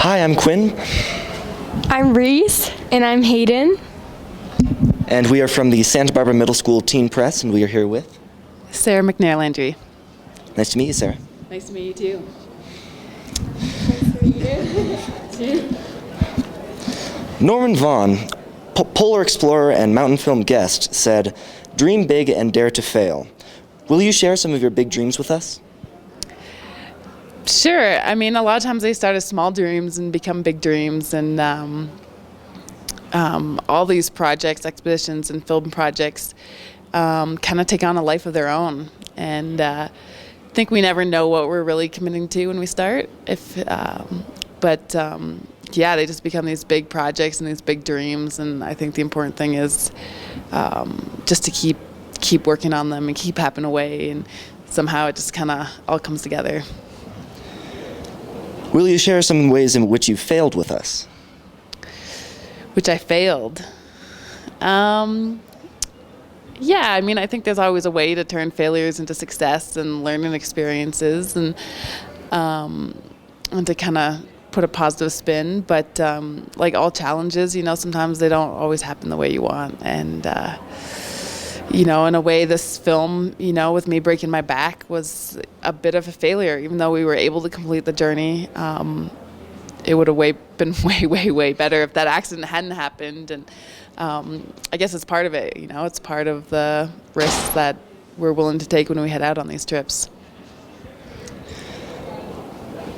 Hi, I'm Quinn. I'm Reese. And I'm Hayden. And we are from the Santa Barbara Middle School Teen Press, and we are here with Sarah McNair-Landry. Nice to meet you, Sarah. Nice to meet you too. Norman Vaughn, polar explorer and mountain film guest, said, "Dream big and dare to fail." Will you share some of your big dreams with us? Sure. I mean, a lot of times they start as small dreams and become big dreams, and all these projects, expeditions, and film projects kind of take on a life of their own. And I think we never know what we're really committing to when we start. Yeah, they just become these big projects and these big dreams. And I think the important thing is just to keep working on them and keep happing away, and somehow it just kind of all comes together. Will you share some ways in which you failed with us? Which I failed. Yeah, I mean, I think there's always a way to turn failures into success and learning experiences, and to kind of put a positive spin. But like all challenges, sometimes they don't always happen the way you want. And in a way, this film, with me breaking my back, was a bit of a failure. Even though we were able to complete the journey, it would have been way better if that accident hadn't happened. And I guess it's part of it. It's part of the risks that we're willing to take when we head out on these trips.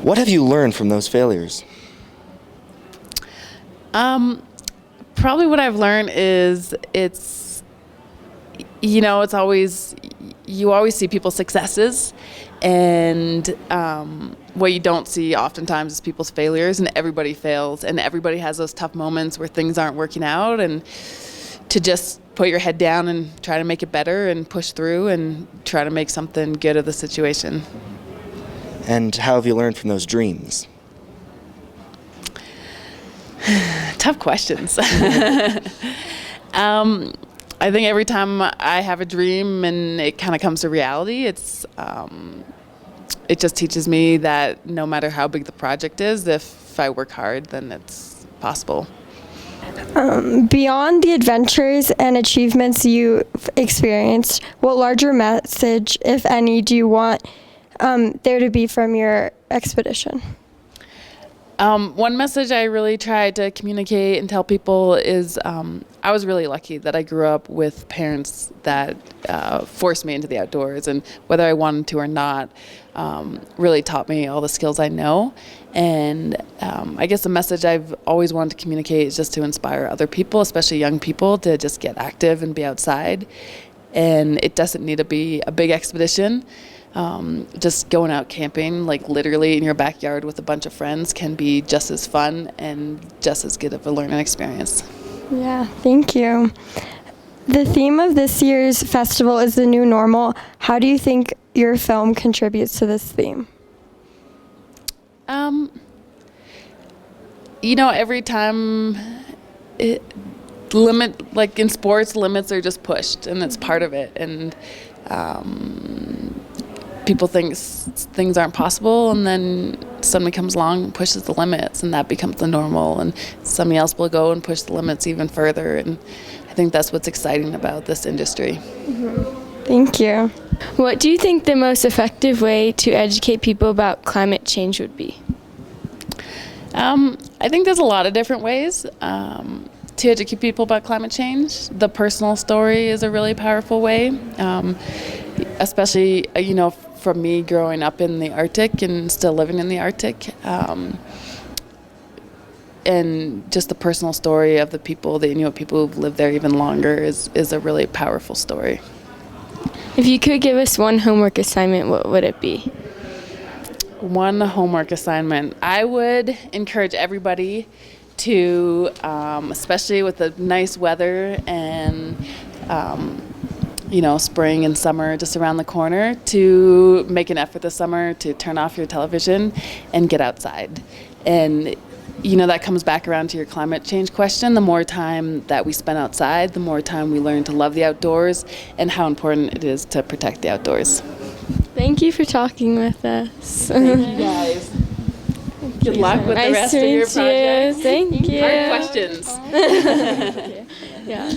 What have you learned from those failures? Probably what I've learned is it's always, you always see people's successes, and what you don't see oftentimes is people's failures, and everybody fails, and everybody has those tough moments where things aren't working out, and to just put your head down and try to make it better and push through and try to make something good of the situation. And how have you learned from those dreams? Tough questions. I think every time I have a dream and it kind of comes to reality, it just teaches me that no matter how big the project is, if I work hard, then it's possible. Beyond the adventures and achievements you've experienced, what larger message, if any, do you want there to be from your expedition? One message I really try to communicate and tell people is I was really lucky that I grew up with parents that forced me into the outdoors, and whether I wanted to or not, really taught me all the skills I know. And I guess the message I've always wanted to communicate is just to inspire other people, especially young people, to just get active and be outside. And it doesn't need to be a big expedition. Just going out camping, like literally in your backyard with a bunch of friends, can be just as fun and just as good of a learning experience. Yeah, thank you. The theme of this year's festival is the new normal. How do you think your film contributes to this theme? Every time like in sports, limits are just pushed, and it's part of it. And people think things aren't possible, and then somebody comes along and pushes the limits, and that becomes the normal, and somebody else will go and push the limits even further. And I think that's what's exciting about this industry. Mm-hmm. Thank you. What do you think the most effective way to educate people about climate change would be? I think there's a lot of different ways to educate people about climate change. The personal story is a really powerful way, especially, from me growing up in the Arctic and still living in the Arctic. And just the personal story of the people, the Inuit people who've lived there even longer, is a really powerful story. If you could give us one homework assignment, what would it be? One homework assignment. I would encourage everybody to, especially with the nice weather and spring and summer just around the corner, to make an effort this summer to turn off your television and get outside. And that comes back around to your climate change question. The more time that we spend outside, the more time we learn to love the outdoors and how important it is to protect the outdoors. Thank you for talking with us. Thank you guys. Thank you. Good luck with the Nice rest to of your meet project. you. Thank you. Hard questions. Yeah.